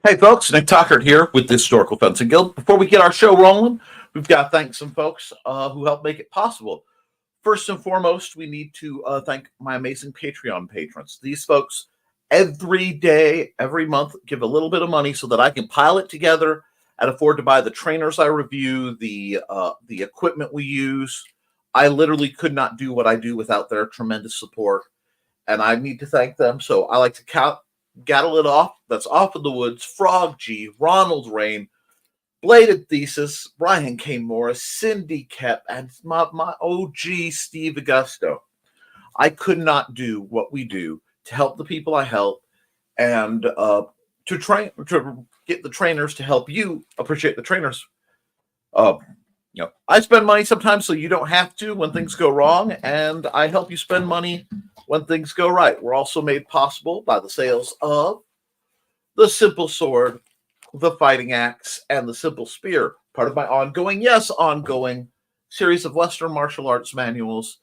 Hey folks, Nick Tockert here with the Historical Fencing Guild. Before we get our show rolling, we've got to thank some folks who helped make it possible. First and foremost, we need to thank my amazing Patreon patrons. These folks every day, every month, give a little bit of money so that I can pile it together and afford to buy the trainers I review, the equipment we use. I literally could not do what I do without their tremendous support, and I need to thank them. So I like to gattle it off. That's Off in the Woods, Frog G, Ronald Rain, Bladed Thesis, Brian K. Morris, Cindy Kep, and my OG Steve Augusto. I could not do what we do to help the people I help and to get the trainers to help you appreciate the trainers. I spend money sometimes so you don't have to when things go wrong, and I help you spend money when things go right. We're also made possible by the sales of the Simple Sword, the Fighting Axe, and the Simple Spear, part of my ongoing series of Western martial arts manuals,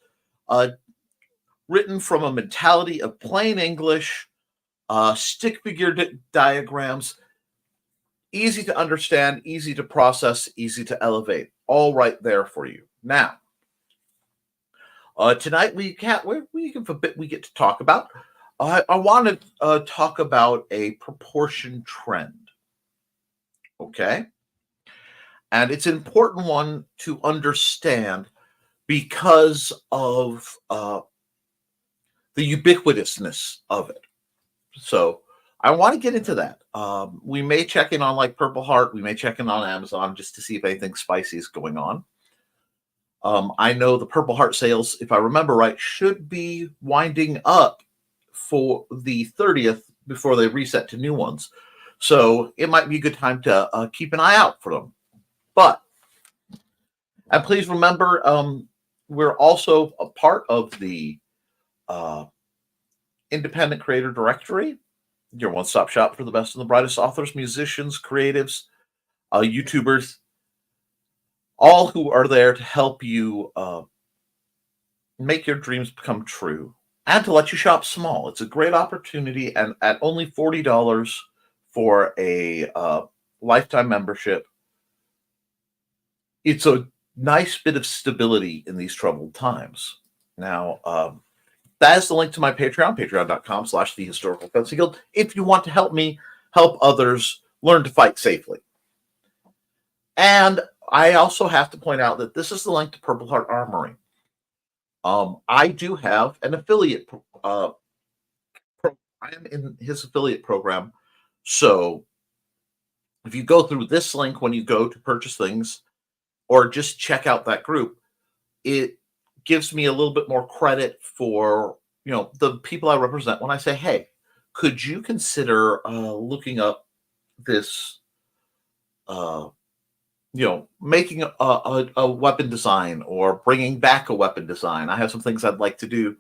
written from a mentality of plain English, stick figure diagrams, easy to understand, easy to process, easy to elevate, all right there for you. Now, tonight we get to talk about. I want to talk about a proportion trend. Okay, and it's an important one to understand because of the ubiquitousness of it. So I want to get into that. We may check in on like Purple Heart. We may check in on Amazon just to see if anything spicy is going on. I know the Purple Heart sales, if I remember right, should be winding up for the 30th before they reset to new ones. So it might be a good time to keep an eye out for them. And please remember, we're also a part of the Independent Creator Directory, your one-stop shop for the best and the brightest authors, musicians, creatives, YouTubers, all who are there to help you make your dreams come true and to let you shop small. It's a great opportunity, and at only $40 for a lifetime membership, it's a nice bit of stability in these troubled times. Now, that is the link to my Patreon, patreon.com/thehistorical fencing guild, if you want to help me help others learn to fight safely. And I also have to point out that this is the link to Purple Heart Armory. I do have an affiliate. I am in his affiliate program. So if you go through this link when you go to purchase things or just check out that group, it gives me a little bit more credit for, the people I represent when I say, hey, could you consider looking up this, making a weapon design or bringing back a weapon design. I have some things I'd like to do,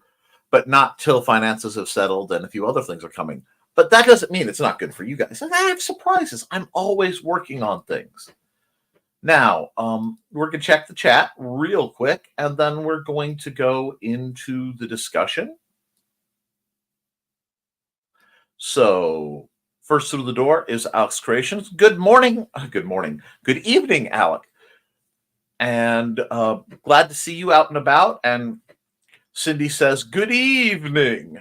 but not till finances have settled and a few other things are coming. But that doesn't mean it's not good for you guys. I have surprises. I'm always working on things. Now, we're going to check the chat real quick, and then we're going to go into the discussion. So, first through the door is Alex Creations. Good morning. Good morning. Good evening, Alec. And glad to see you out and about. And Cindy says, good evening.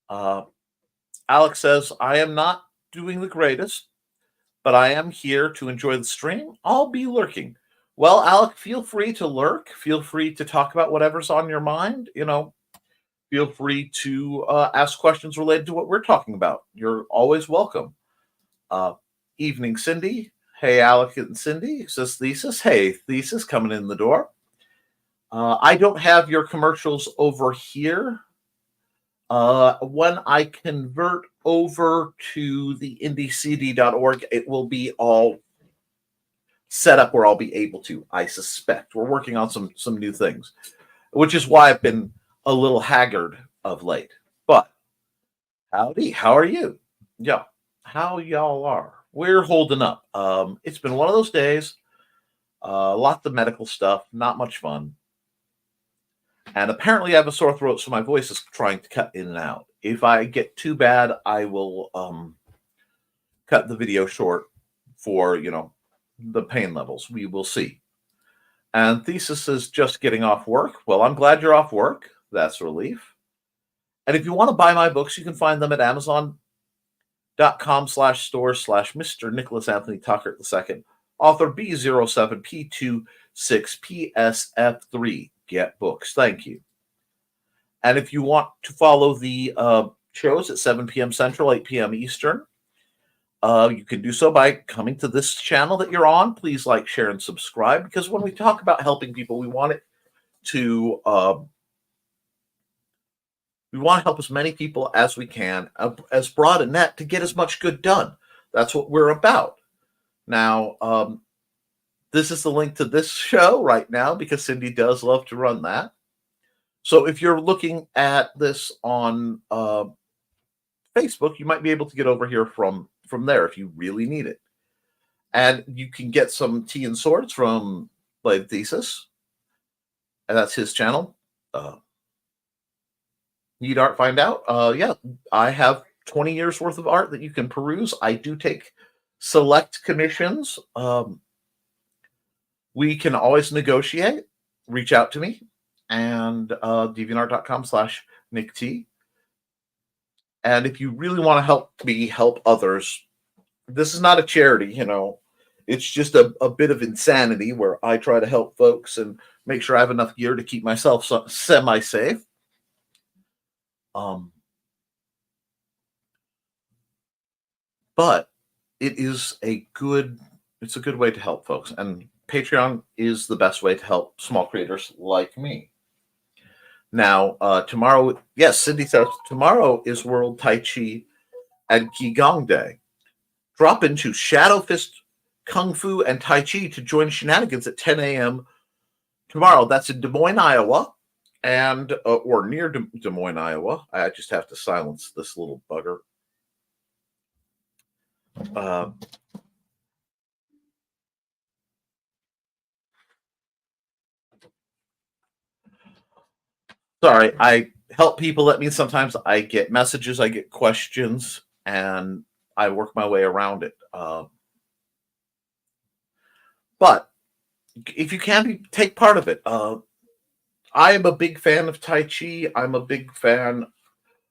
Alex says, I am not doing the greatest, but I am here to enjoy the stream. I'll be lurking. Well, Alec, feel free to lurk. Feel free to talk about whatever's on your mind. Feel free to ask questions related to what we're talking about. You're always welcome. Evening, Cindy. Hey, Alec and Cindy, says Thesis. Hey, Thesis, coming in the door. I don't have your commercials over here. When I convert over to the IndieCD.org, it will be all set up where I'll be able to, I suspect. We're working on some new things, which is why I've been a little haggard of late. But howdy, how are you? Yeah, how y'all are? We're holding up. It's been one of those days. Lots of medical stuff, not much fun. And apparently I have a sore throat, so my voice is trying to cut in and out. If I get too bad, I will cut the video short for, the pain levels. We will see. And Thesis is just getting off work. Well, I'm glad you're off work. That's a relief. And if you want to buy my books, you can find them at Amazon.com/store/Mr. Nicholas Anthony Tucker II, author B07P26PSF3. Get books. Thank you. And if you want to follow the shows at 7 p.m. Central, 8 p.m. Eastern, you can do so by coming to this channel that you're on. Please like, share, and subscribe, because when we talk about helping people, we want to help as many people as we can, as broad a net to get as much good done. That's what we're about. Now, this is the link to this show right now, because Cindy does love to run that. So if you're looking at this on Facebook, you might be able to get over here from there if you really need it. And you can get some tea and swords from Blade Thesis, and that's his channel. Need art, find out? Yeah, I have 20 years worth of art that you can peruse. I do take select commissions. We can always negotiate. Reach out to me, and deviantart.com/NickT. And if you really want to help me help others, this is not a charity, It's just a bit of insanity where I try to help folks and make sure I have enough gear to keep myself semi-safe. But it's a good way to help folks. And Patreon is the best way to help small creators like me. Now, tomorrow, yes, Cindy says, tomorrow is World Tai Chi and Qigong Day. Drop into Shadow Fist Kung Fu and Tai Chi to join shenanigans at 10 a.m. tomorrow. That's in Des Moines, Iowa, and or near Des Moines, Iowa. I just have to silence this little bugger. Sorry, I help people. That means sometimes I get messages, I get questions, and I work my way around it. But if you can, take part of it. I am a big fan of Tai Chi. I'm a big fan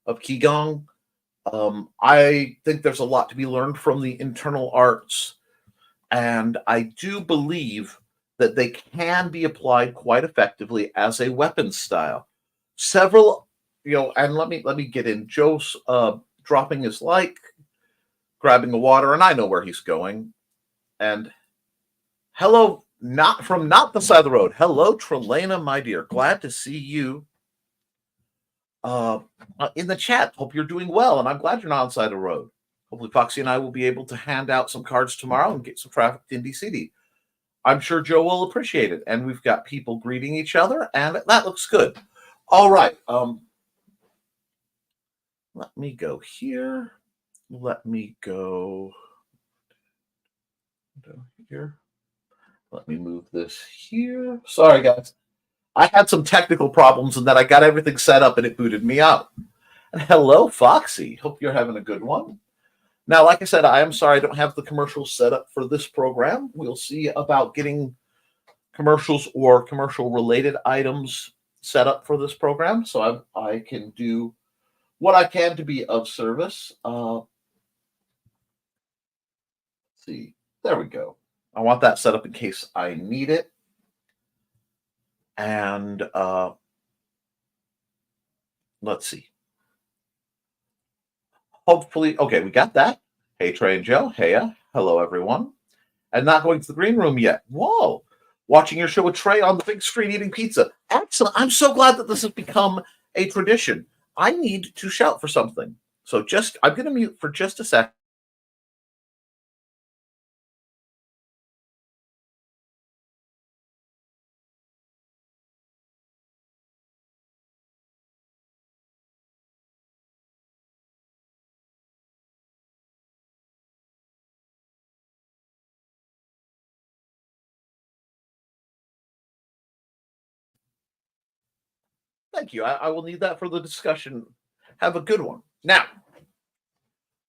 of Qigong. I think there's a lot to be learned from the internal arts, and I do believe that they can be applied quite effectively as a weapon style. Several, and let me get in. Joe's dropping his like, grabbing the water, and I know where he's going. And hello, not the side of the road. Hello, Trelena, my dear. Glad to see you in the chat. Hope you're doing well, and I'm glad you're not on the side of the road. Hopefully Foxy and I will be able to hand out some cards tomorrow and get some traffic to IndieCD. I'm sure Joe will appreciate it. And we've got people greeting each other, and that looks good. All right. Let me go here. Let me go here. Let me move this here. Sorry, guys. I had some technical problems, and then I got everything set up, and it booted me out. And hello, Foxy. Hope you're having a good one. Now, like I said, I am sorry I don't have the commercials set up for this program. We'll see about getting commercials or commercial-related items set up for this program, so I can do what I can to be of service. Let's see. There we go. I want that set up in case I need it. And let's see. Hopefully, okay, we got that. Hey, Trey and Joe. Hey, hello, everyone. And not going to the green room yet. Whoa. Watching your show with Trey on the big screen eating pizza. Excellent. I'm so glad that this has become a tradition. I need to shout for something. So I'm going to mute for just a second. Thank you. I will need that for the discussion. Have a good one. Now,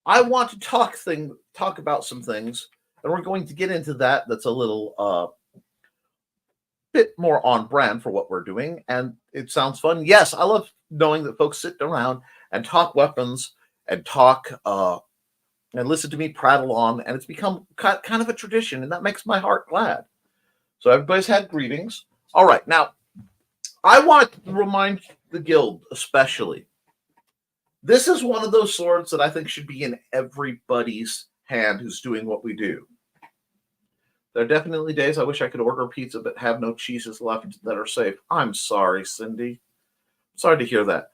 I want to talk about some things, and we're going to get into that. That's a little bit more on brand for what we're doing, and it sounds fun. Yes, I love knowing that folks sit around and talk weapons and talk and listen to me prattle on, and it's become kind of a tradition, and that makes my heart glad. So everybody's had greetings. All right, now I want to remind the guild especially. This is one of those swords that I think should be in everybody's hand who's doing what we do. There are definitely days I wish I could order pizza but have no cheeses left that are safe. I'm sorry, Cindy. Sorry to hear that.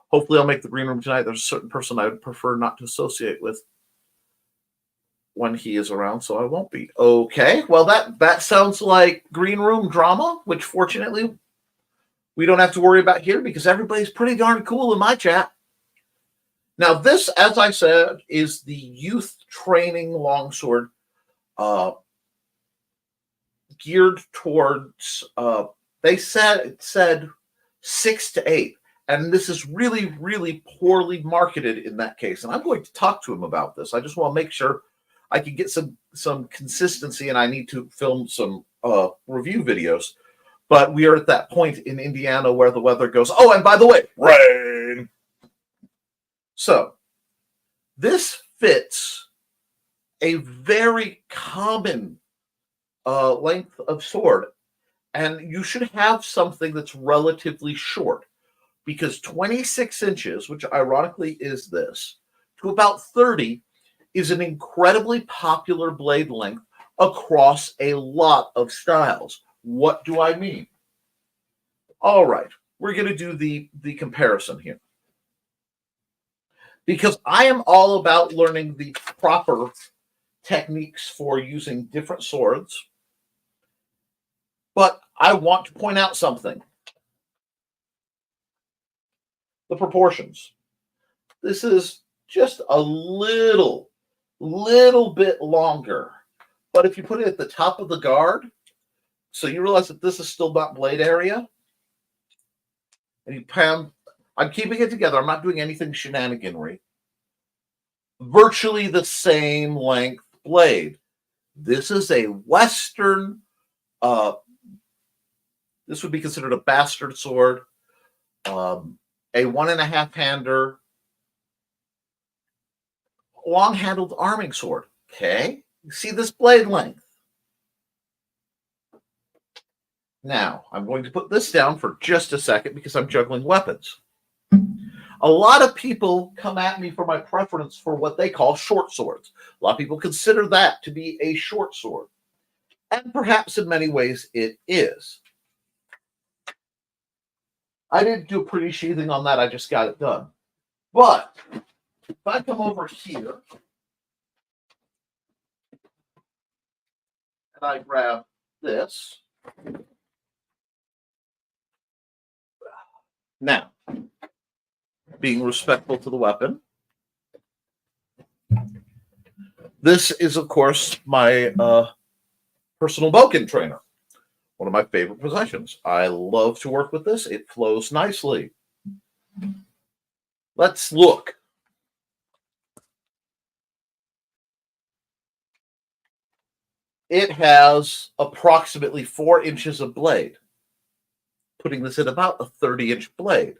Hopefully I'll make the green room tonight. There's a certain person I would prefer not to associate with when he is around, so I won't be. Okay, well, that sounds like green room drama, which fortunately we don't have to worry about here because everybody's pretty darn cool in my chat. Now, this, as I said, is the youth training longsword geared towards, they said 6 to 8. And this is really, really poorly marketed in that case. And I'm going to talk to him about this. I just want to make sure I can get some consistency, and I need to film some review videos. But we are at that point in Indiana where the weather goes, oh, and by the way, rain. So this fits a very common length of sword, and you should have something that's relatively short, because 26 inches, which ironically is this, to about 30 is an incredibly popular blade length across a lot of styles. What do I mean? All right, we're going to do the comparison here, because I am all about learning the proper techniques for using different swords. But I want to point out something. The proportions. This is just a little bit longer. But if you put it at the top of the guard, so you realize that this is still not blade area, and you pound, I'm keeping it together. I'm not doing anything shenaniganry. Virtually the same length blade. This is a Western, this would be considered a bastard sword, a 1.5-hander, long-handled arming sword. Okay, you see this blade length. Now, I'm going to put this down for just a second because I'm juggling weapons. A lot of people come at me for my preference for what they call short swords. A lot of people consider that to be a short sword. And perhaps in many ways it is. I didn't do a pretty sheathing on that. I just got it done. But if I come over here and I grab this. Now, being respectful to the weapon, this is, of course, my personal bokin trainer. One of my favorite possessions. I love to work with this. It flows nicely. Let's look. It has approximately 4 inches of blade, putting this at about a 30-inch blade.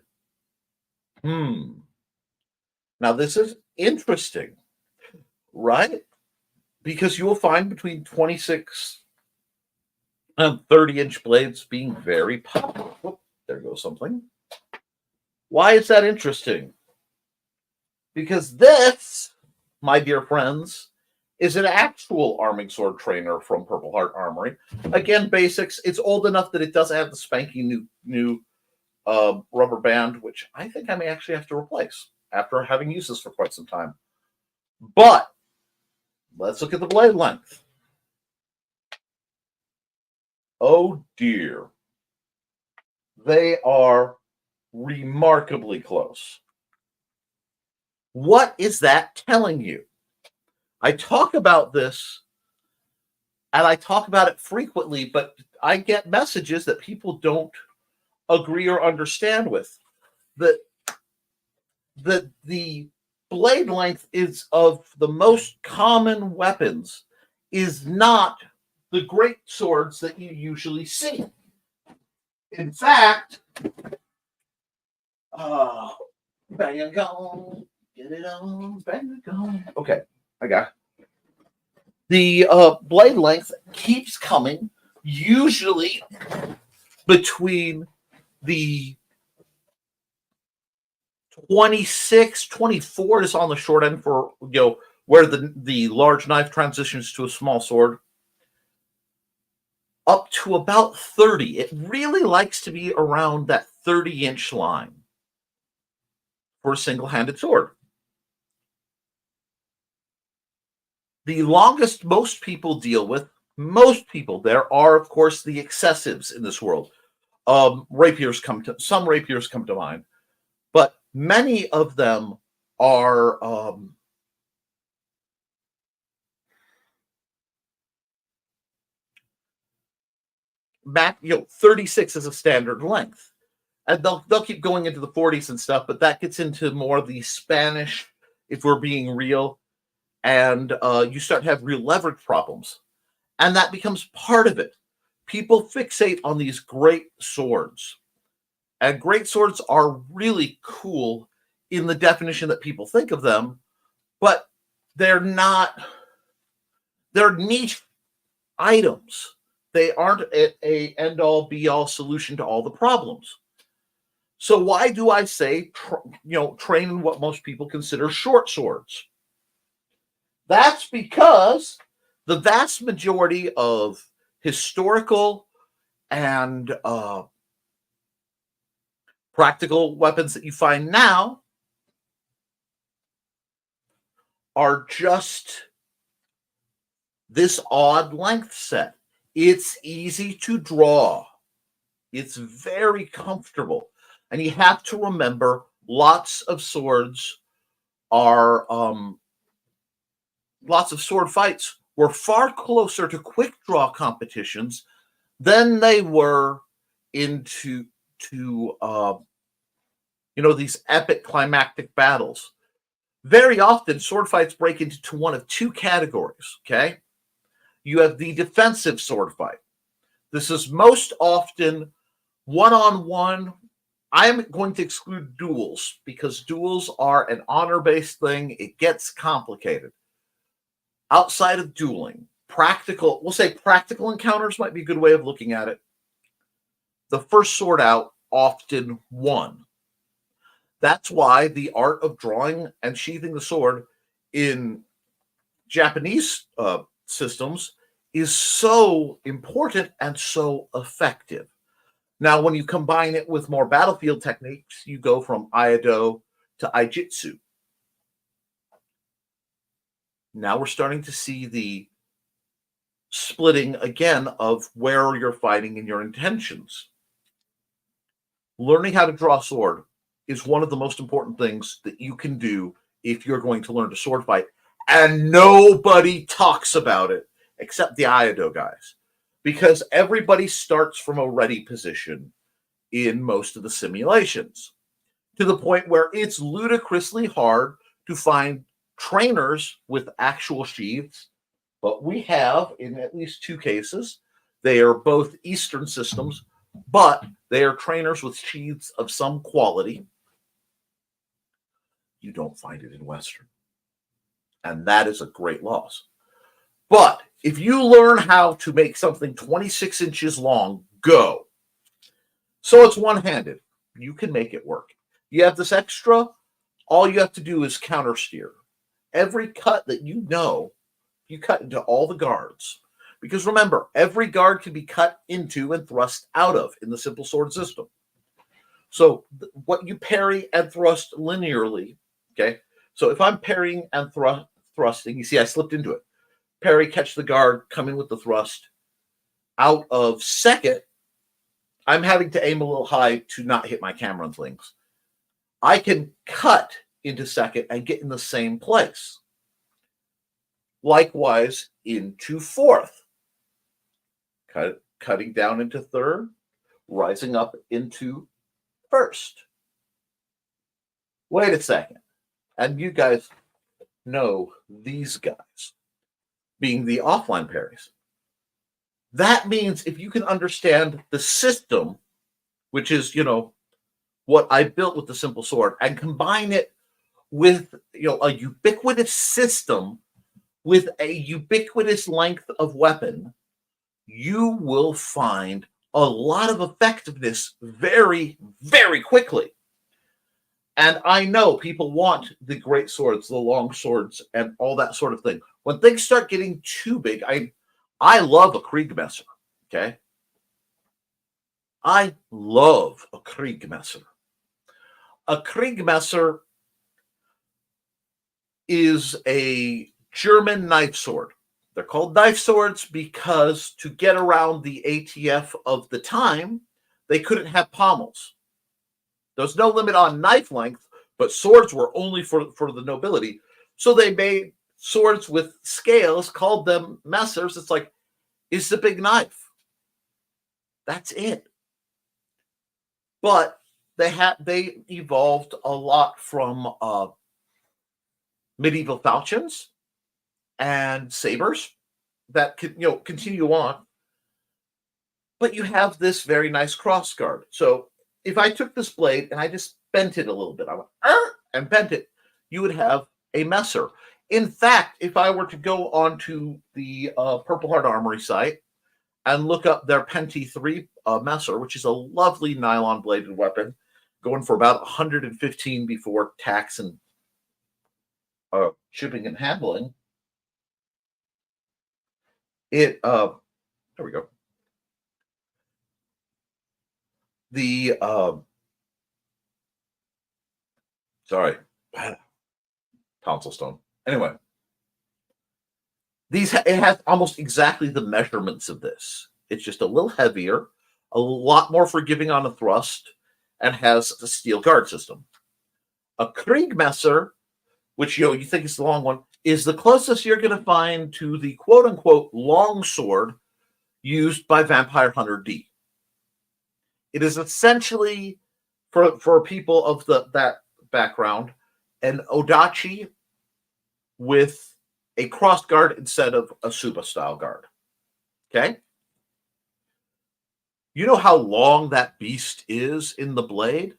Now, this is interesting, right? Because you will find between 26 and 30-inch blades being very popular. Oh, there goes something. Why is that interesting? Because this, my dear friends, is an actual arming sword trainer from Purple Heart Armory. Again, basics. It's old enough that it doesn't have the spanky new rubber band, which I think I may actually have to replace after having used this for quite some time. But let's look at the blade length. Oh dear. They are remarkably close. What is that telling you? I talk about this, and I talk about it frequently, but I get messages that people don't agree or understand with. The blade length is of the most common weapons is not the great swords that you usually see. In fact, bang and gone, get it on, bang and gone. Okay, I got it. The blade length keeps coming, usually between the 26, 24 is on the short end for, where the large knife transitions to a small sword, up to about 30. It really likes to be around that 30-inch line for a single-handed sword. The longest most people deal with, there are, of course, the excessives in this world. Some rapiers come to mind, but many of them are 36 is a standard length. And they'll keep going into the 40s and stuff, but that gets into more of the Spanish, if we're being real, and you start to have real leverage problems. And that becomes part of it. People fixate on these great swords. And great swords are really cool in the definition that people think of them, but they're not, they're niche items. They aren't a end-all, be-all solution to all the problems. So why do I say, train in what most people consider short swords? That's because the vast majority of historical and practical weapons that you find now are just this odd length set. It's easy to draw. It's very comfortable. And you have to remember, lots of sword fights were far closer to quick draw competitions than they were into these epic climactic battles. Very often, sword fights break into one of two categories, okay? You have the defensive sword fight. This is most often one-on-one. I'm going to exclude duels because duels are an honor-based thing. It gets complicated. Outside of dueling, practical encounters might be a good way of looking at it. The first sword out often won. That's why the art of drawing and sheathing the sword in Japanese systems is so important and so effective. Now, when you combine it with more battlefield techniques, you go from Iaido to Aijitsu. Now we're starting to see the splitting again of where you're fighting and your intentions. Learning how to draw a sword is one of the most important things that you can do if you're going to learn to sword fight. And nobody talks about it except the Iaido guys, because everybody starts from a ready position in most of the simulations, to the point where it's ludicrously hard to find trainers with actual sheaths. But we have, in at least two cases, they are both Eastern systems, but they are trainers with sheaths of some quality. You don't find it in Western. And that is a great loss. But if you learn how to make something 26 inches long, go. So it's one-handed. You can make it work. You have this extra, all you have to do is counter steer. Every cut that you cut into all the guards. Because remember, every guard can be cut into and thrust out of in the simple sword system. So what you parry and thrust linearly, okay? So if I'm parrying and thrusting, you see I slipped into it. Parry, catch the guard, come in with the thrust. Out of second, I'm having to aim a little high to not hit my camera and things. I can cut into second and get in the same place. Likewise, into fourth. Cutting down into third, rising up into first. Wait a second. And you guys know these guys being the offline parries. That means if you can understand the system, which is, what I built with the simple sword, and combine it with, a ubiquitous system with a ubiquitous length of weapon, you will find a lot of effectiveness very, very quickly. And I know people want the great swords, the long swords, and all that sort of thing. When things start getting too big, I love a Kriegmesser. Okay, I love a Kriegmesser. A Kriegmesser is a German knife sword. They're called knife swords because to get around the ATF of the time, they couldn't have pommels. There's no limit on knife length, but swords were only for the nobility. So they made swords with scales, called them messers. It's like, it's a big knife. That's it. But they evolved a lot from medieval falchions and sabers that could continue on. But you have this very nice cross guard. So if I took this blade and I just bent it a little bit, I went and bent it, you would have a messer. In fact, if I were to go onto the Purple Heart Armory site and look up their Penty 3 messer, which is a lovely nylon bladed weapon, going for about 115 before tax and shipping and handling. There we go. The sorry, tonsil stone. Anyway, it has almost exactly the measurements of this. It's just a little heavier, a lot more forgiving on the thrust, and has a steel guard system. A Kriegmesser, which you think is the long one, is the closest you're going to find to the quote-unquote long sword used by Vampire Hunter D. It is essentially, for people of that background, an odachi with a cross guard instead of a Suba style guard. Okay? You know how long that beast is in the blade?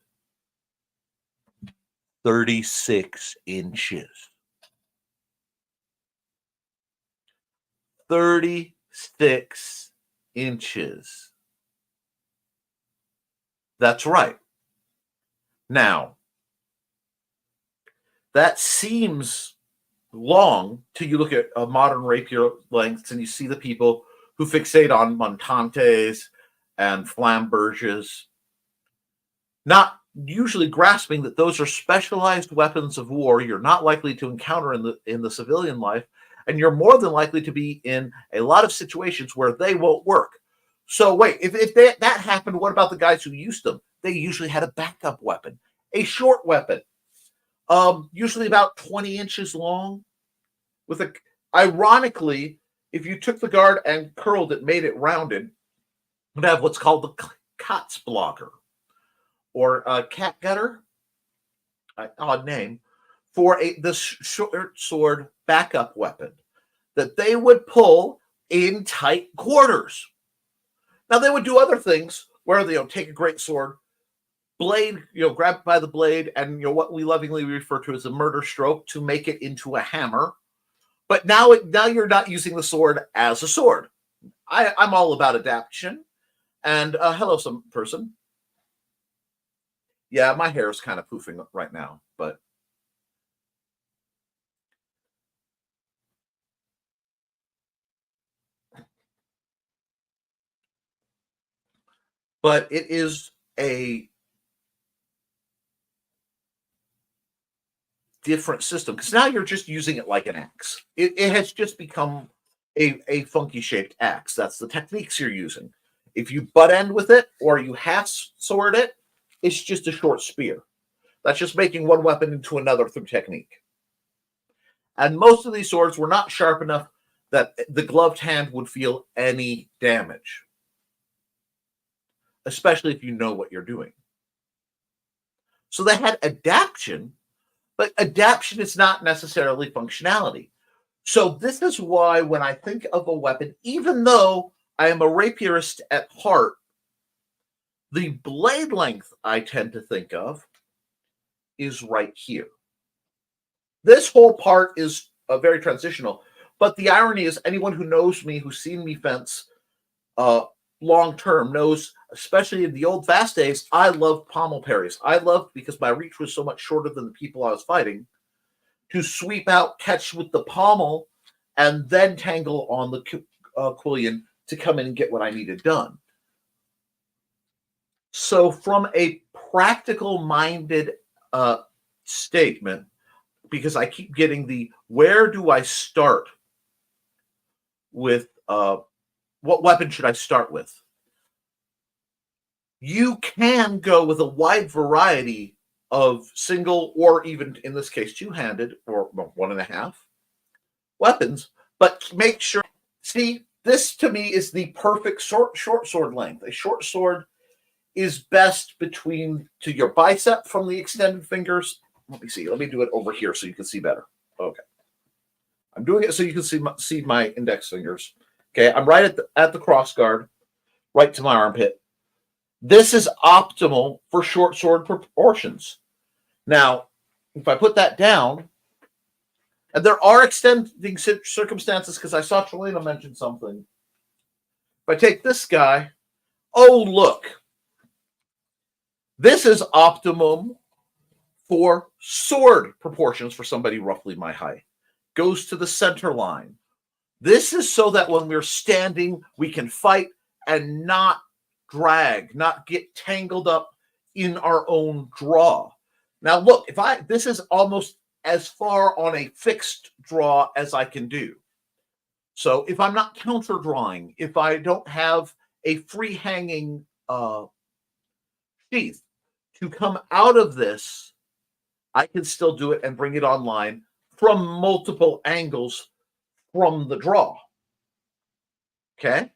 36 inches. 36 inches. That's right. Now, that seems long till you look at modern rapier lengths and you see the people who fixate on montantes and flamberges, not usually grasping that those are specialized weapons of war you're not likely to encounter in the civilian life, and you're more than likely to be in a lot of situations where they won't work. So wait, if that happened, what about the guys who used them? They usually had a backup weapon, a short weapon, usually about 20 inches long. Ironically, if you took the guard and curled it, made it rounded, it would have what's called the Katzblocker or a catgutter, odd name, for the short sword backup weapon that they would pull in tight quarters. Now, they would do other things where they take a great sword, blade, grab it by the blade, and what we lovingly refer to as a murder stroke to make it into a hammer. But now you're not using the sword as a sword. I'm all about adaptation. And hello, some person. Yeah, my hair is kind of poofing right now, but it is a different system because now you're just using it like an axe. It has just become a funky shaped axe. That's the techniques you're using. If you butt end with it or you half sword it, it's just a short spear. That's just making one weapon into another through technique. And most of these swords were not sharp enough that the gloved hand would feel any damage, especially if you know what you're doing. So they had adaptation, But adaption is not necessarily functionality. So this is why when I think of a weapon, even though I am a rapierist at heart, the blade length I tend to think of is right here. This whole part is very transitional. But the irony is anyone who knows me, who's seen me fence long term, knows, especially in the old fast days, I loved pommel parries. I loved, because my reach was so much shorter than the people I was fighting, to sweep out, catch with the pommel, and then tangle on the quillion to come in and get what I needed done. So from a practical-minded statement, because I keep getting the, where do I start with, what weapon should I start with? You can go with a wide variety of single, or even in this case, two-handed, or 1.5 weapons, but make sure, see, this to me is the perfect short sword length. A short sword is best between to your bicep from the extended fingers. Let me see. Let me do it over here so you can see better. Okay. I'm doing it so you can see my index fingers. Okay, I'm right at the cross guard, right to my armpit. This is optimal for short sword proportions. Now, if I put that down, and there are extending circumstances, because I saw Trelena mention something. If I take this guy, oh, look. This is optimum for sword proportions for somebody roughly my height. Goes to the center line. This is so that when we're standing, we can fight and not drag, not get tangled up in our own draw. Now, look, this is almost as far on a fixed draw as I can do. So if I'm not counter drawing, if I don't have a free hanging sheath to come out of this, I can still do it and bring it online from multiple angles from the draw. Okay?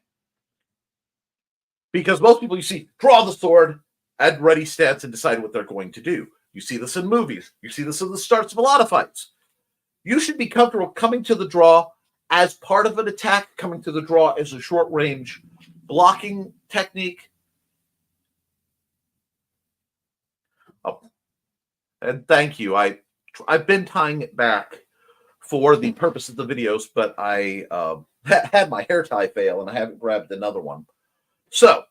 Because most people, you see, draw the sword, at ready stance, and decide what they're going to do. You see this in movies. You see this in the starts of a lot of fights. You should be comfortable coming to the draw as part of an attack, coming to the draw as a short range blocking technique. Oh, and thank you. I've been tying it back for the purpose of the videos, but I had my hair tie fail and I haven't grabbed another one. So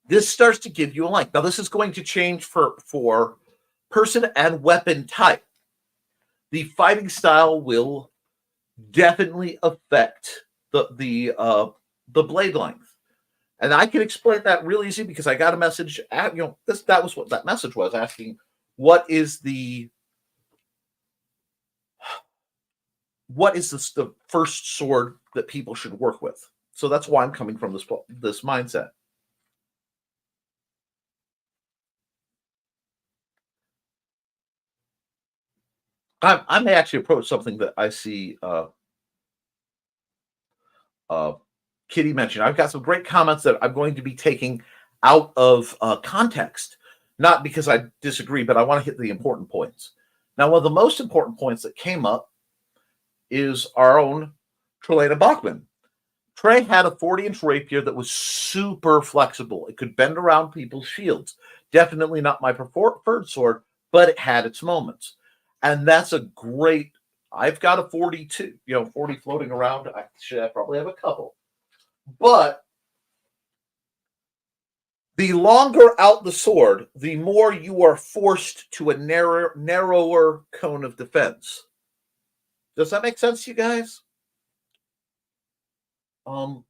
this starts to give you a length. Now this is going to change for person and weapon type. The fighting style will definitely affect the blade length. And I can explain that real easy because I got a message that was what that message was, asking what is the first sword that people should work with. So that's why I'm coming from this mindset. I may actually approach something that I see Kitty mentioned. I've got some great comments that I'm going to be taking out of context, not because I disagree, but I want to hit the important points. Now, one of the most important points that came up is our own Trelena Bachman. Trey had a 40-inch rapier that was super flexible. It could bend around people's shields. Definitely not my preferred sword, but it had its moments. And that's a great, I've got a 42, 40 floating around. I probably have a couple. But the longer out the sword, the more you are forced to a narrower cone of defense. Does that make sense to you guys? You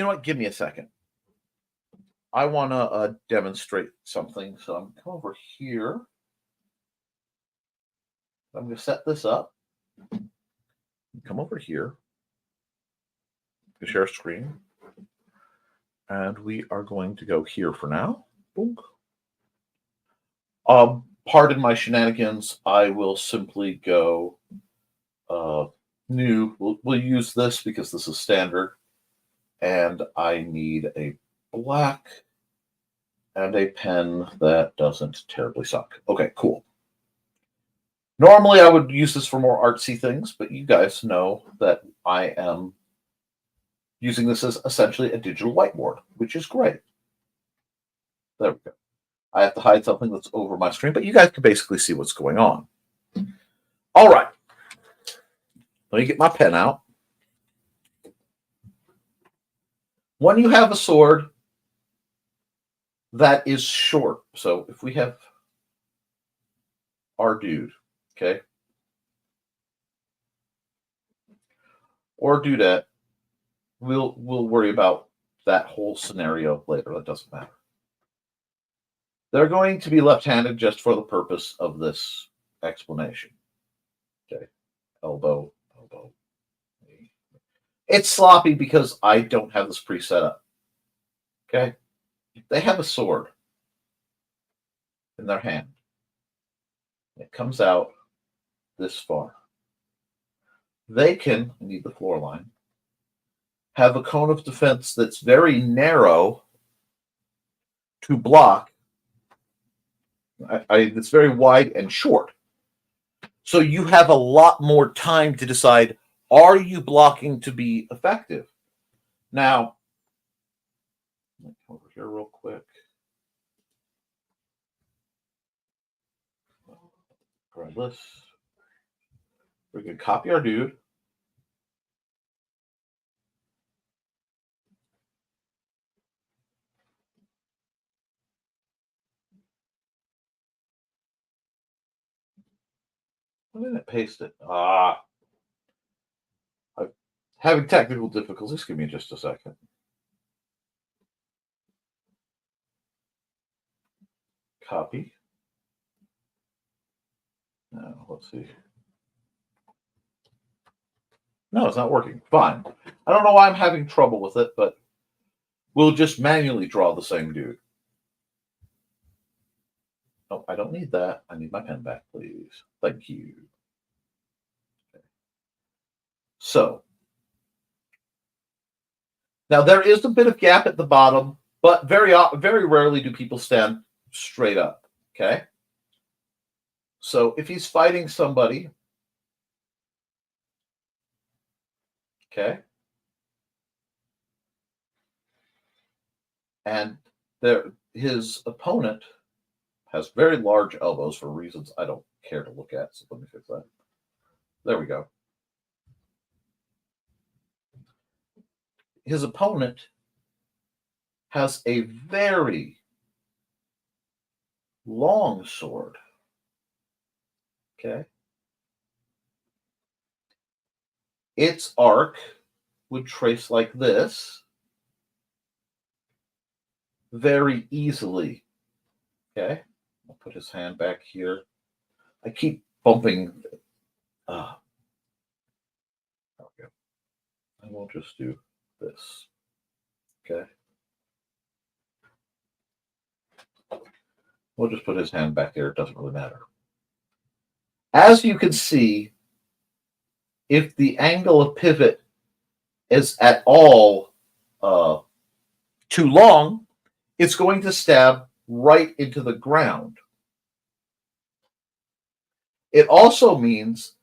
know what? Give me a second. I want to demonstrate something. So I'm come over here. I'm going to set this up. Come over here. Share screen. And we are going to go here for now. Boom. Pardon my shenanigans. I will simply go new. We'll use this because this is standard. And I need a black and a pen that doesn't terribly suck. Okay, cool. Normally, I would use this for more artsy things, but you guys know that I am using this as essentially a digital whiteboard, which is great. There we go. I have to hide something that's over my screen, but you guys can basically see what's going on. All right. Let me get my pen out. When you have a sword that is short, so if we have our dude, okay, or dudette, we'll worry about that whole scenario later. That doesn't matter. They're going to be left-handed just for the purpose of this explanation. Okay, elbow, elbow. It's sloppy because I don't have this preset up. Okay, they have a sword in their hand. It comes out this far. They can, I need the floor line, have a cone of defense that's very narrow to block. It's very wide and short. So you have a lot more time to decide, are you blocking to be effective? Now, over here real quick. Grab this. We're going to copy our dude. Why didn't it paste it? I'm having technical difficulties. Give me just a second. Copy. Now, let's see. No, it's not working. Fine. I don't know why I'm having trouble with it, but we'll just manually draw the same dude. Oh, I don't need that. I need my pen back, please. Thank you. Okay. So, now there is a bit of gap at the bottom, but very rarely do people stand straight up. Okay. So if he's fighting somebody, okay, and his opponent has very large elbows for reasons I don't care to look at. So let me fix that. There we go. His opponent has a very long sword. Okay. Its arc would trace like this very easily. Okay. I'll put his hand back here. I keep bumping. Okay. I will just do this. Okay. We'll just put his hand back there. It doesn't really matter. As you can see, if the angle of pivot is at all too long, it's going to stab right into the ground. It also means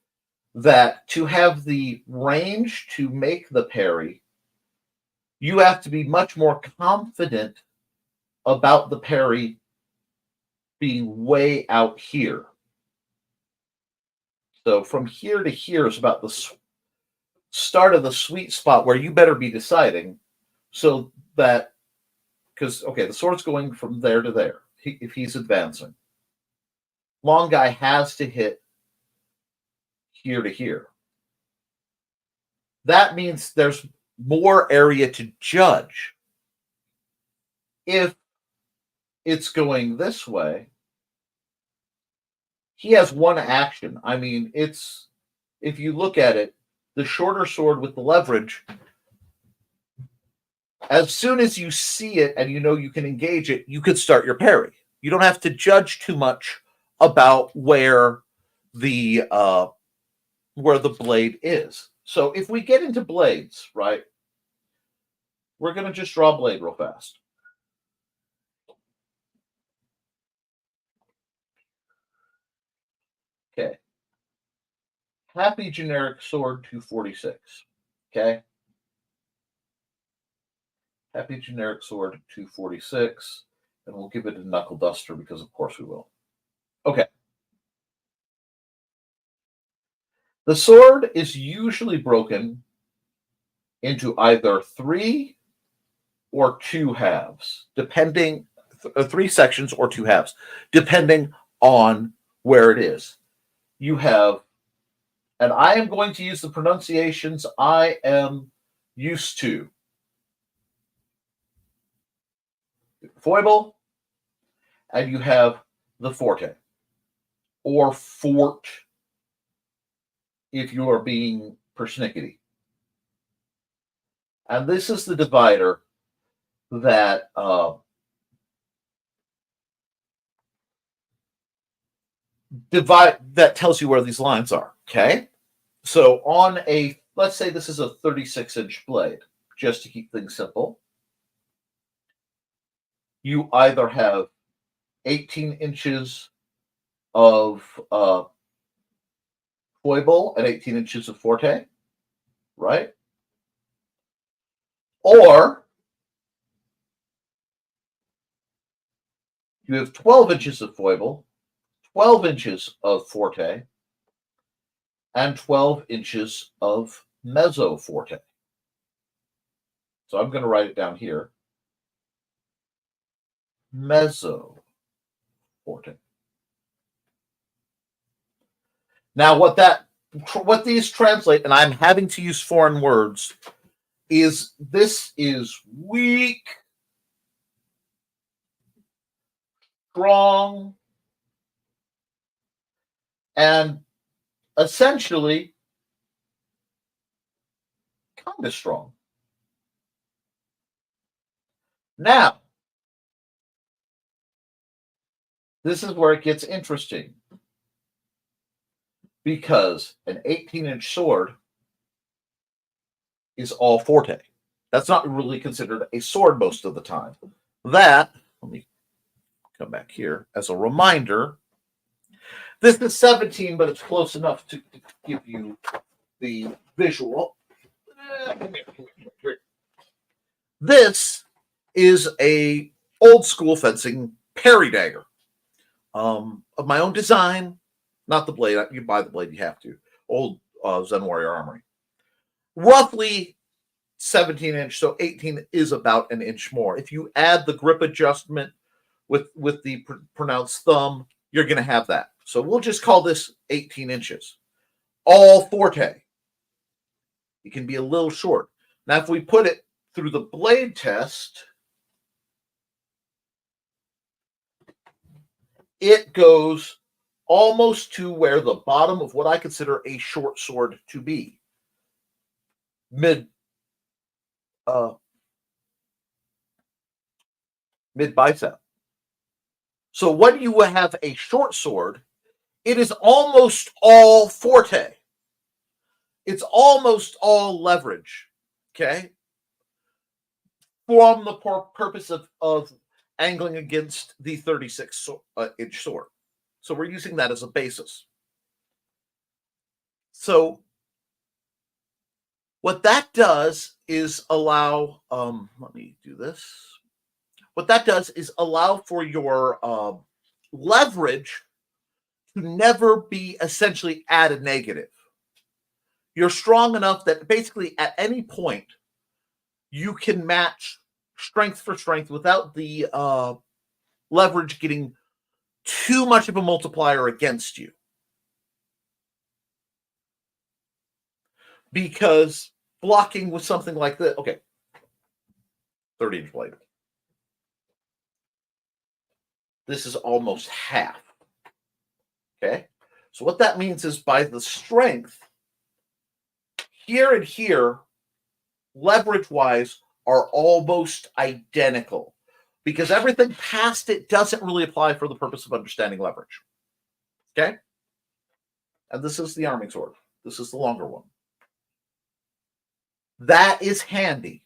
that to have the range to make the parry, you have to be much more confident about the parry being way out here. So from here to here is about the start of the sweet spot where you better be deciding, so that, because, okay, the sword's going from there to there if he's advancing. Long guy has to hit here to here. That means there's more area to judge. If it's going this way, he has one action. I mean, it's, if you look at it, the shorter sword with the leverage, as soon as you see it and you know you can engage it, you could start your parry. You don't have to judge too much about where the blade is. So if we get into blades, right, we're going to just draw a blade real fast. Okay. Happy generic sword 246. Okay. Happy generic sword 246. And we'll give it a knuckle duster because, of course, we will. Okay. The sword is usually broken into either 3 or 2 halves, depending, 3 sections or 2 halves, depending on where it is. You have, and I am going to use the pronunciations I am used to. Foible, and you have the forte, or fort, if you are being persnickety. And this is the divider that that tells you where these lines are. Okay, so on a, let's say this is a 36-inch blade, just to keep things simple. You either have 18 inches of foible and 18 inches of forte, right? Or you have 12 inches of foible, 12 inches of forte, and 12 inches of mezzo forte. So I'm going to write it down here. Mezzo forte. Now, what these translate, and I'm having to use foreign words, is this is weak, strong, and essentially kind of strong. Now, this is where it gets interesting, because an 18-inch sword is all forte. That's not really considered a sword most of the time. That, let me come back here as a reminder, this is 17, but it's close enough to give you the visual. This is a old school fencing parry dagger of my own design. Not the blade. You buy the blade, you have to. Old Zen Warrior Armory. Roughly 17-inch, so 18 is about an inch more. If you add the grip adjustment with the pronounced thumb, you're going to have that. So we'll just call this 18 inches. All forte. It can be a little short. Now, if we put it through the blade test, it goes almost to where the bottom of what I consider a short sword to be. Mid bicep. So when you have a short sword, it is almost all forte. It's almost all leverage, okay? From the purpose of angling against the 36-inch sword. So we're using that as a basis. So what that does is allow, let me do this. What that does is allow for your leverage to never be essentially at a negative. You're strong enough that basically at any point you can match strength for strength without the leverage getting too much of a multiplier against you. Because blocking with something like this, okay, 30-inch blade. This is almost half. Okay? So what that means is by the strength, here and here, leverage-wise, are almost identical. Because everything past it doesn't really apply for the purpose of understanding leverage. Okay? And this is the arming sword. This is the longer one. That is handy.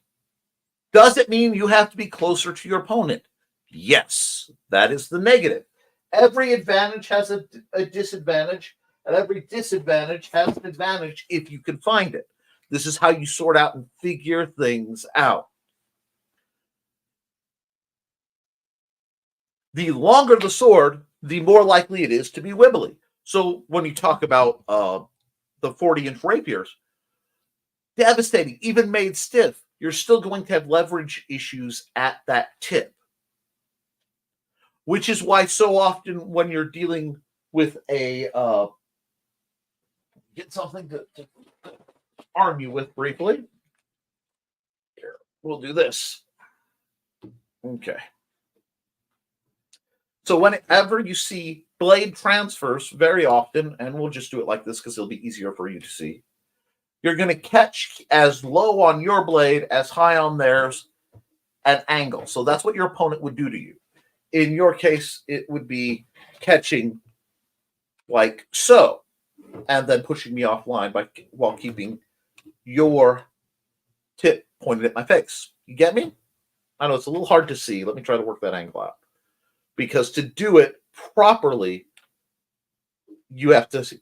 Does it mean you have to be closer to your opponent? Yes, that is the negative. Every advantage has a disadvantage, and every disadvantage has an advantage if you can find it. This is how you sort out and figure things out. The longer the sword, the more likely it is to be wibbly. So when you talk about the 40-inch rapiers, devastating, even made stiff, you're still going to have leverage issues at that tip. Which is why so often when you're dealing with a get something to arm you with briefly. Here, we'll do this. Okay. So whenever you see blade transfers, very often, and we'll just do it like this because it'll be easier for you to see, you're going to catch as low on your blade as high on theirs at angle. So that's what your opponent would do to you. In your case, it would be catching like so, and then pushing me offline while keeping your tip pointed at my face. You get me? I know it's a little hard to see. Let me try to work that angle out. Because to do it properly, you have to see.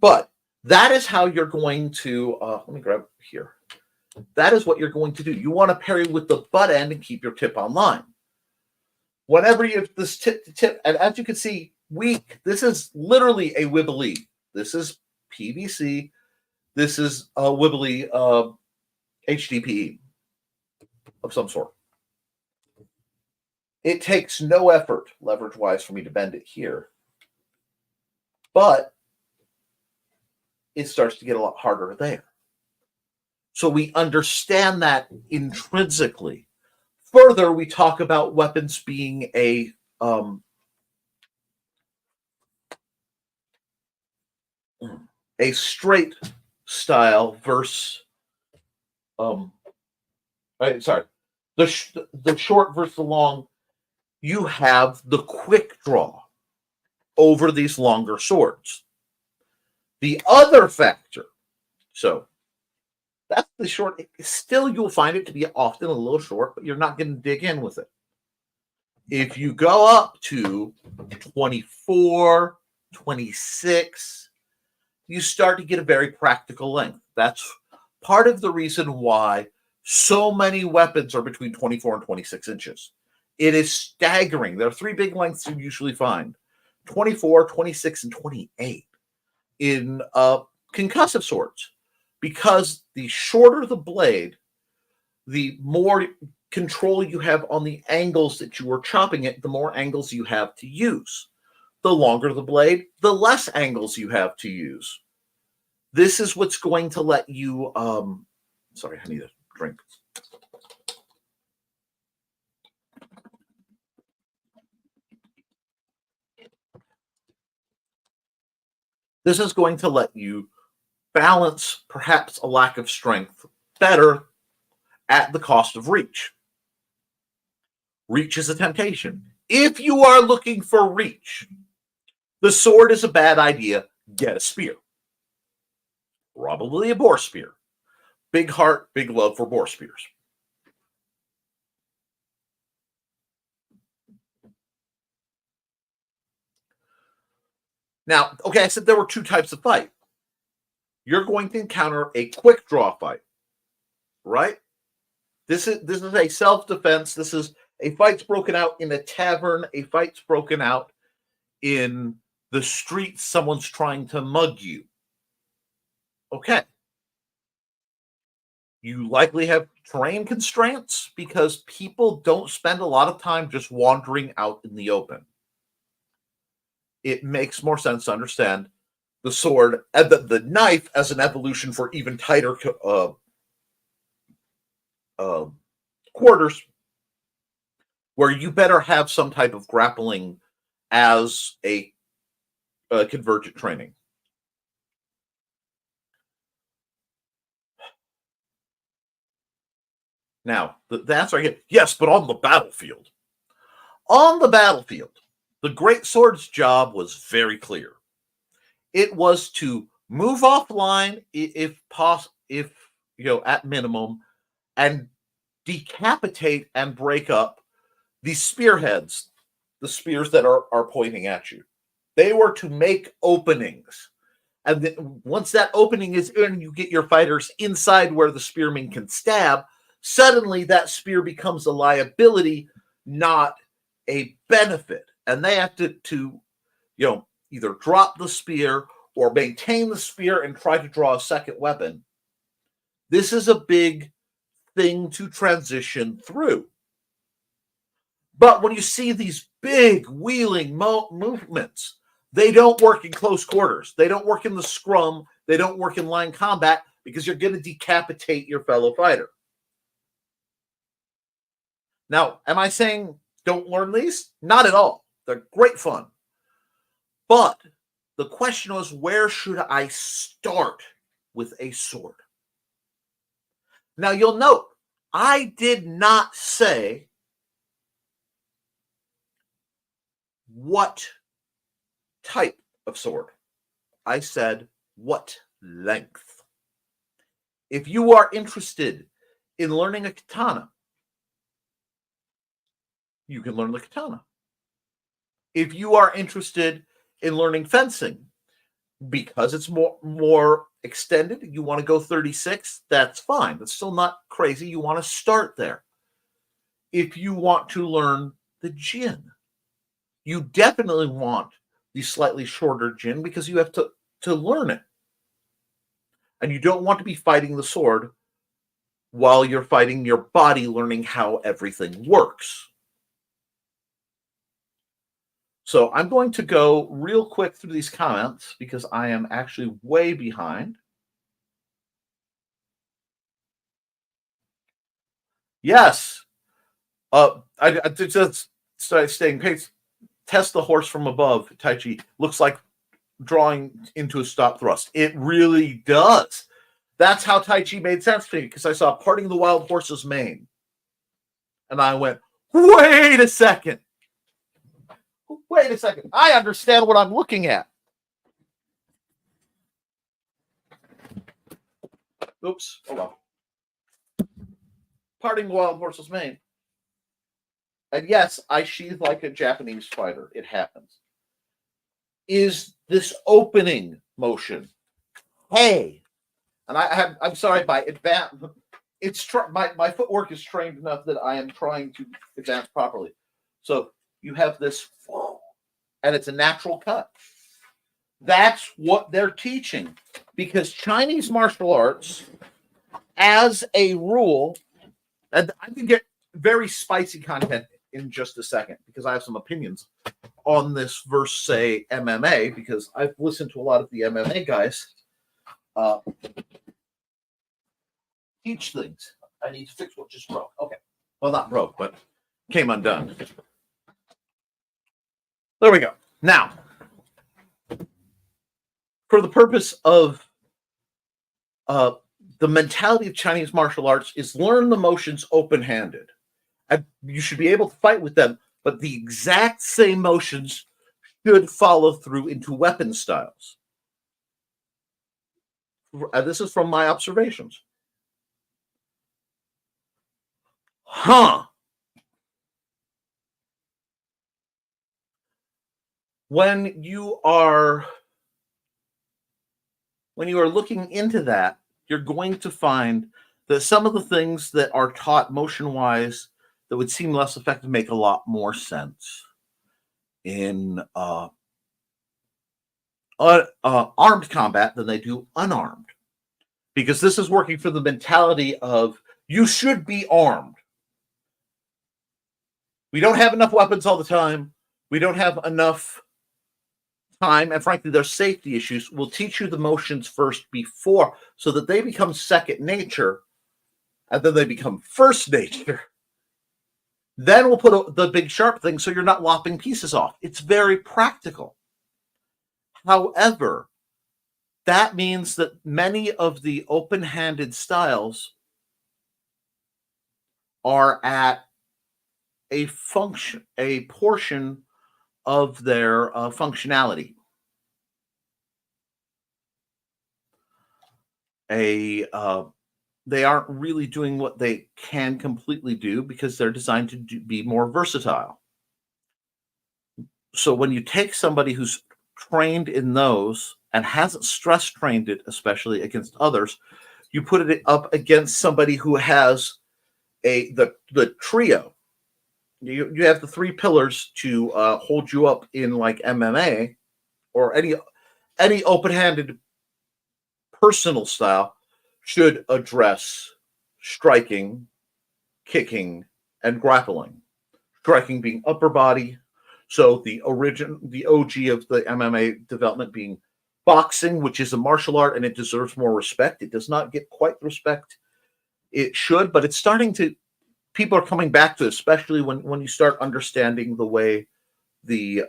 But that is how you're going to, let me grab here. That is what you're going to do. You want to parry with the butt end and keep your tip online. Whenever you have this tip to tip, and as you can see, weak, this is literally a wibbly. This is PVC. This is a wibbly HDPE of some sort. It takes no effort, leverage-wise, for me to bend it here. But it starts to get a lot harder there. So we understand that intrinsically. Further, we talk about weapons being a straight style versus the short versus the long. You have the quick draw over these longer swords. The other factor, so that's the short. Still, you'll find it to be often a little short, but you're not going to dig in with it. If you go up to 24, 26, you start to get a very practical length. That's part of the reason why so many weapons are between 24 and 26 inches. It is staggering. There are three big lengths you usually find: 24, 26, and 28 in concussive swords. Because the shorter the blade, the more control you have on the angles that you are chopping it, the more angles you have to use. The longer the blade, the less angles you have to use. This is what's going to let you, sorry, I need a drink. This is going to let you balance perhaps a lack of strength better at the cost of reach. Reach is a temptation. If you are looking for reach, the sword is a bad idea. Get a spear. Probably a boar spear. Big heart, big love for boar spears. Now, okay, I said there were two types of fight. You're going to encounter a quick draw fight, right? This is a self-defense. This is a fight's broken out in a tavern. A fight's broken out in the streets. Someone's trying to mug you. Okay. You likely have terrain constraints because people don't spend a lot of time just wandering out in the open. It makes more sense to understand the sword and the knife as an evolution for even tighter quarters, where you better have some type of grappling as a convergent training. Now, the answer I get, yes, but on the battlefield. On the battlefield, the great sword's job was very clear. It was to move offline if at minimum, and decapitate and break up the spearheads, the spears that are pointing at you. They were to make openings. And then once that opening is in, you get your fighters inside where the spearman can stab. Suddenly, that spear becomes a liability, not a benefit. And they have to either drop the spear or maintain the spear and try to draw a second weapon. This is a big thing to transition through. But when you see these big wheeling movements, they don't work in close quarters. They don't work in the scrum. They don't work in line combat because you're going to decapitate your fellow fighter. Now, am I saying don't learn these? Not at all. They're great fun. But the question was, where should I start with a sword? Now, you'll note, I did not say what type of sword. I said what length. If you are interested in learning a katana, you can learn the katana. If you are interested in learning fencing, because it's more extended, you want to go 36, that's fine. That's still not crazy. You want to start there. If you want to learn the jin, you definitely want the slightly shorter jin because you have to learn it. And you don't want to be fighting the sword while you're fighting your body, learning how everything works. So I'm going to go real quick through these comments because I am actually way behind. Yes. I just started staying pace. Test the horse from above, Tai Chi. Looks like drawing into a stop thrust. It really does. That's how Tai Chi made sense to me because I saw parting the wild horse's mane. And I went, wait a second. Wait a second. I understand what I'm looking at. Oops. Oh well. Parting the wild horse's mane. And yes, I sheathe like a Japanese fighter. It happens. Is this opening motion? Hey. And I'm sorry, by advance, my footwork is trained enough that I am trying to advance properly. So you have this, and it's a natural cut. That's what they're teaching. Because Chinese martial arts, as a rule, and I can get very spicy content in just a second because I have some opinions on this versus, say, MMA, because I've listened to a lot of the MMA guys teach things. I need to fix what just broke. Okay. Well, not broke, but came undone. There we go. Now, for the purpose of the mentality of Chinese martial arts is learn the motions open-handed. And you should be able to fight with them, but the exact same motions should follow through into weapon styles. This is from my observations. When you are looking into that, you're going to find that some of the things that are taught motion-wise that would seem less effective make a lot more sense in armed combat than they do unarmed. Because this is working for the mentality of you should be armed. We don't have enough weapons all the time. We don't have enough time, and frankly, there's safety issues. We'll teach you the motions first before, so that they become second nature, and then they become first nature. Then we'll put the big sharp thing so you're not lopping pieces off. It's very practical. However, that means that many of the open-handed styles are at a portion of their functionality. They aren't really doing what they can completely do because they're designed to be more versatile. So when you take somebody who's trained in those and hasn't stress trained it, especially against others, you put it up against somebody who has the trio. You have the three pillars to hold you up in like MMA or any open-handed personal style should address striking, kicking, and grappling. Striking being upper body. So the OG of the MMA development being boxing, which is a martial art and it deserves more respect. It does not get quite the respect it should, but it's starting to, people are coming back to it, especially when you start understanding the way the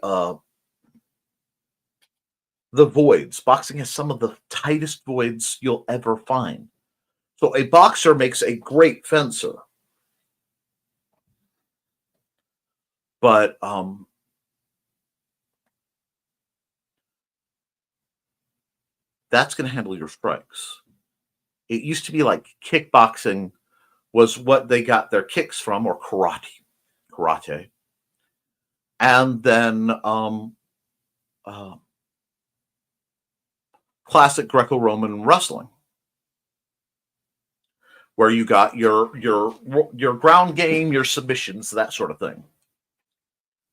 voids. Boxing has some of the tightest voids you'll ever find. So a boxer makes a great fencer. But that's going to handle your strikes. It used to be like kickboxing was what they got their kicks from, or karate. And then classic Greco-Roman wrestling, where you got your ground game, your submissions, that sort of thing.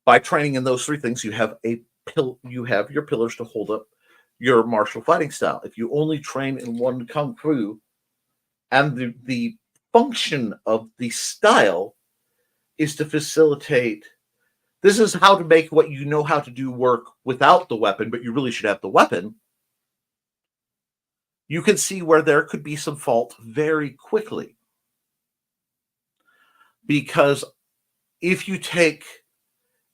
By training in those three things, you have your pillars to hold up your martial fighting style. If you only train in one kung fu, and the function of the style is to facilitate, this is how to make what you know how to do work without the weapon, but you really should have the weapon. You can see where there could be some fault very quickly. Because if you take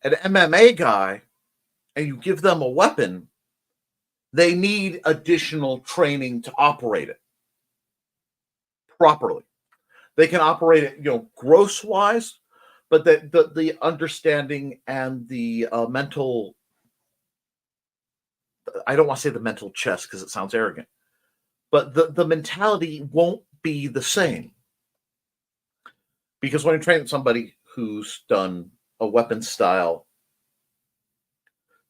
an MMA guy and you give them a weapon, they need additional training to operate it properly. They can operate it, gross wise, but the understanding and the mental, I don't want to say the mental chess because it sounds arrogant, but the mentality won't be the same. Because when you train somebody who's done a weapon style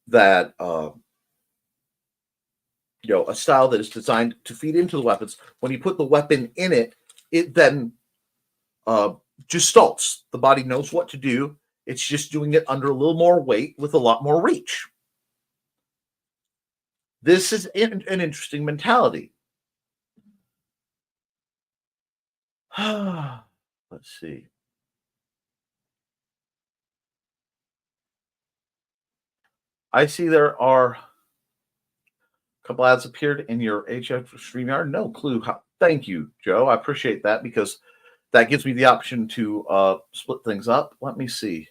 that, a style that is designed to feed into the weapons, when you put the weapon in it, it then gestalts. The body knows what to do. It's just doing it under a little more weight with a lot more reach. This is an interesting mentality. Let's see. I see there are a couple ads appeared in your HF StreamYard. No clue how. Thank you, Joe. I appreciate that because that gives me the option to split things up. Let me see.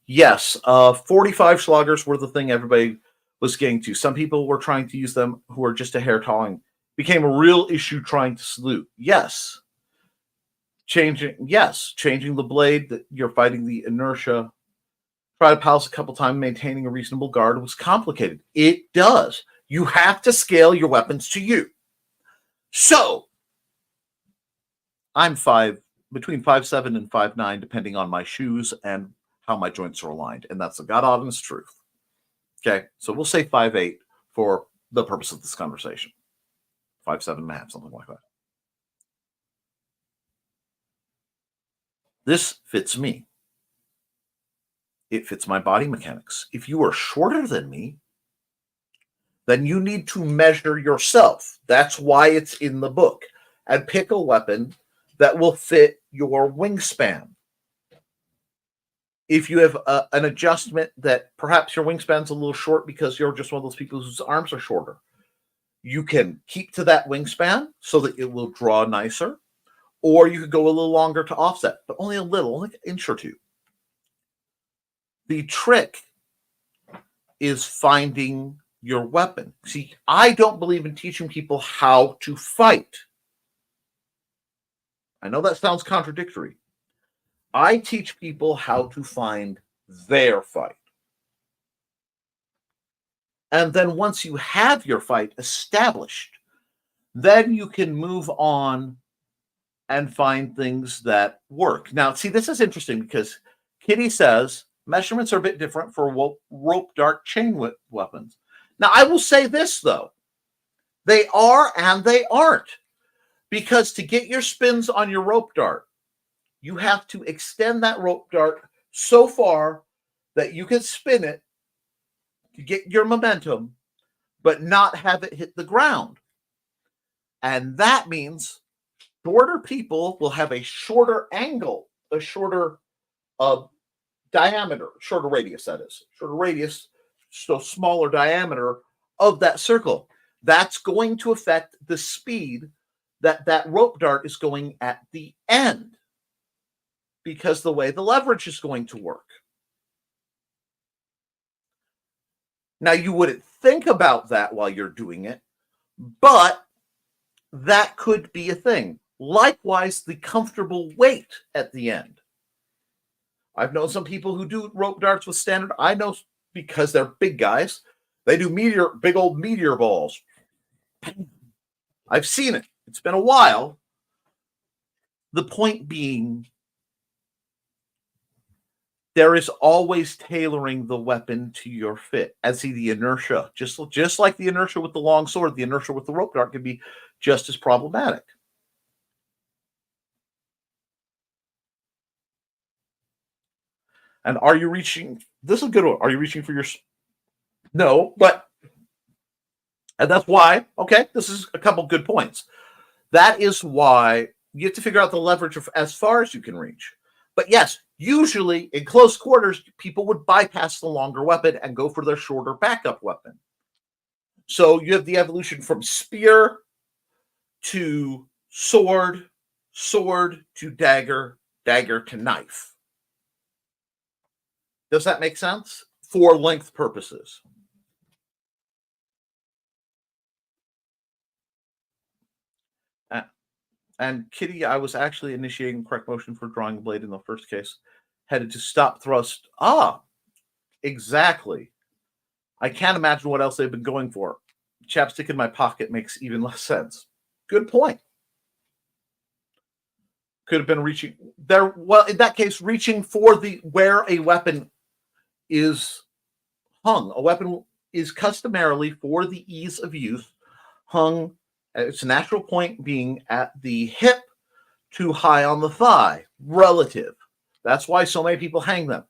Yes, 45 sloggers were the thing everybody was getting to. Some people were trying to use them who are just a hair tall. Became a real issue trying to salute. Yes. Changing the blade, that you're fighting the inertia. Try to pulse a couple times, maintaining a reasonable guard was complicated. It does. You have to scale your weapons to you. So, I'm between 5'7" and 5'9", depending on my shoes and how my joints are aligned. And that's the God honest truth. Okay, so we'll say 5'8" for the purpose of this conversation. 5'7.5", something like that. This fits me. It fits my body mechanics. If you are shorter than me, then you need to measure yourself. That's why it's in the book. And pick a weapon that will fit your wingspan. If you have an adjustment that perhaps your wingspan's a little short because you're just one of those people whose arms are shorter, you can keep to that wingspan so that it will draw nicer. Or you could go a little longer to offset, but only a little, only an inch or two. The trick is finding your weapon. See, I don't believe in teaching people how to fight. I know that sounds contradictory. I teach people how to find their fight. And then once you have your fight established, then you can move on and find things that work. Now, see, this is interesting because Kitty says measurements are a bit different for rope dart chain weapons. Now, I will say this, though. They are and they aren't. Because to get your spins on your rope dart, you have to extend that rope dart so far that you can spin it to get your momentum, but not have it hit the ground. And that means shorter people will have a shorter angle, a shorter diameter, shorter radius, that is. Shorter radius, so smaller diameter of that circle. That's going to affect the speed that rope dart is going at the end, because the way the leverage is going to work. Now, you wouldn't think about that while you're doing it, but that could be a thing. Likewise, the comfortable weight at the end. I've known some people who do rope darts with standard. I know because they're big guys. They do big old meteor balls. I've seen it. It's been a while. The point being, there is always tailoring the weapon to your fit. As see the inertia, just like the inertia with the long sword, the inertia with the rope dart can be just as problematic. And are you reaching? This is a good one. Are you reaching for your? No, but and that's why. Okay, this is a couple good points. That is why you have to figure out the leverage of as far as you can reach. But yes, usually in close quarters, people would bypass the longer weapon and go for their shorter backup weapon. So you have the evolution from spear to sword, sword to dagger, dagger to knife. Does that make sense? For length purposes. And Kitty, I was actually initiating correct motion for drawing a blade in the first case. Headed to stop thrust. Ah, exactly. I can't imagine what else they've been going for. Chapstick in my pocket makes even less sense. Good point. Could have been reaching there. Well, in that case, reaching for where a weapon is hung. A weapon is customarily, for the ease of use, hung at its natural point being at the hip to high on the thigh, relative. That's why so many people hang them.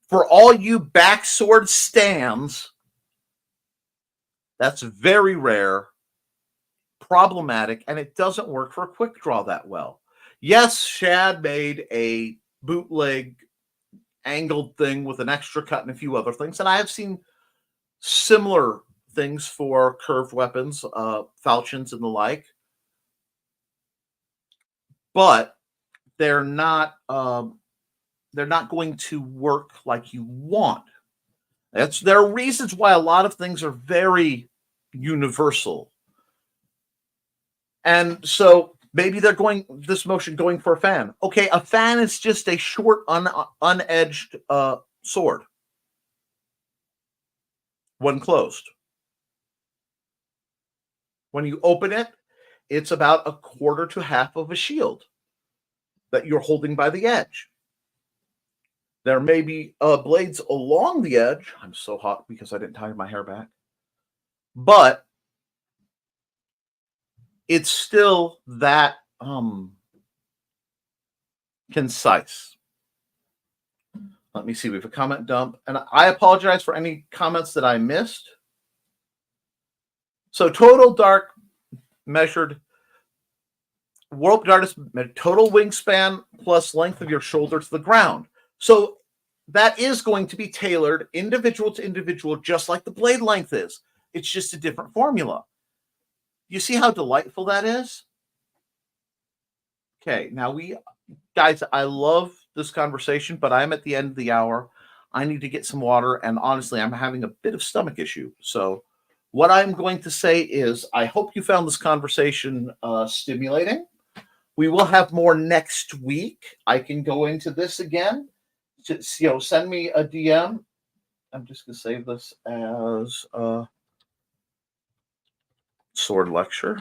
For all you backsword stands, that's very rare, problematic, and it doesn't work for a quick draw that well. Yes, Shad made a bootleg angled thing with an extra cut and a few other things, and I have seen similar things for curved weapons, falchions and the like, but they're not going to work like you want. There are reasons why a lot of things are very universal, and so maybe they're going this motion going for a fan. Okay, a fan is just a short, unedged sword when closed. When you open it, it's about a quarter to half of a shield that you're holding by the edge. There may be blades along the edge. I'm so hot because I didn't tie my hair back. But it's still that concise. Let me see. We have a comment dump. And I apologize for any comments that I missed. So total dart measured, rope dart is total wingspan plus length of your shoulder to the ground. So that is going to be tailored individual to individual, just like the blade length is. It's just a different formula. You see how delightful that is? Okay, now guys, I love this conversation, but I'm at the end of the hour. I need to get some water, and honestly, I'm having a bit of stomach issue. So what I'm going to say is I hope you found this conversation stimulating. We will have more next week. I can go into this again. Send me a DM. I'm just going to save this as a sword lecture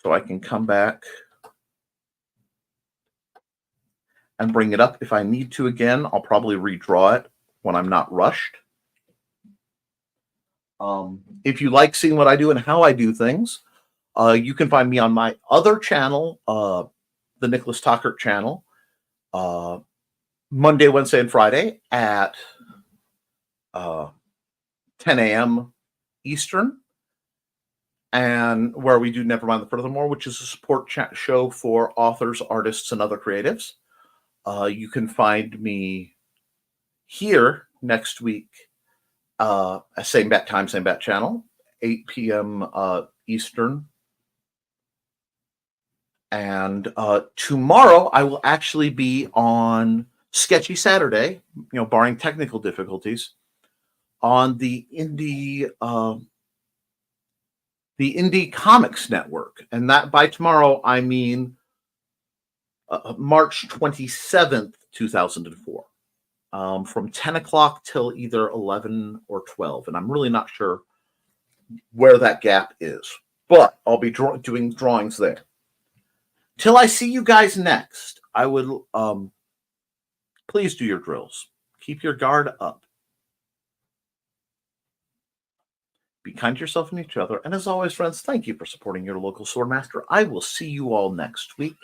so I can come back and bring it up. If I need to again, I'll probably redraw it when I'm not rushed. If you like seeing what I do and how I do things, you can find me on my other channel, the Nicholas Talkert channel, Monday, Wednesday, and Friday at 10 a.m. Eastern, and where we do Nevermind the Furthermore, which is a support show for authors, artists, and other creatives. You can find me here next week, same bat time, same bat channel, 8 p.m. Eastern. And tomorrow I will actually be on Sketchy Saturday, barring technical difficulties, on the Indie Comics Network. And that by tomorrow, I mean March 27th, 2004, from 10 o'clock till either 11 or 12. And I'm really not sure where that gap is, but I'll be doing drawings there. Till I see you guys next, I would please do your drills. Keep your guard up. Be kind to yourself and each other. And as always, friends, thank you for supporting your local sword master. I will see you all next week.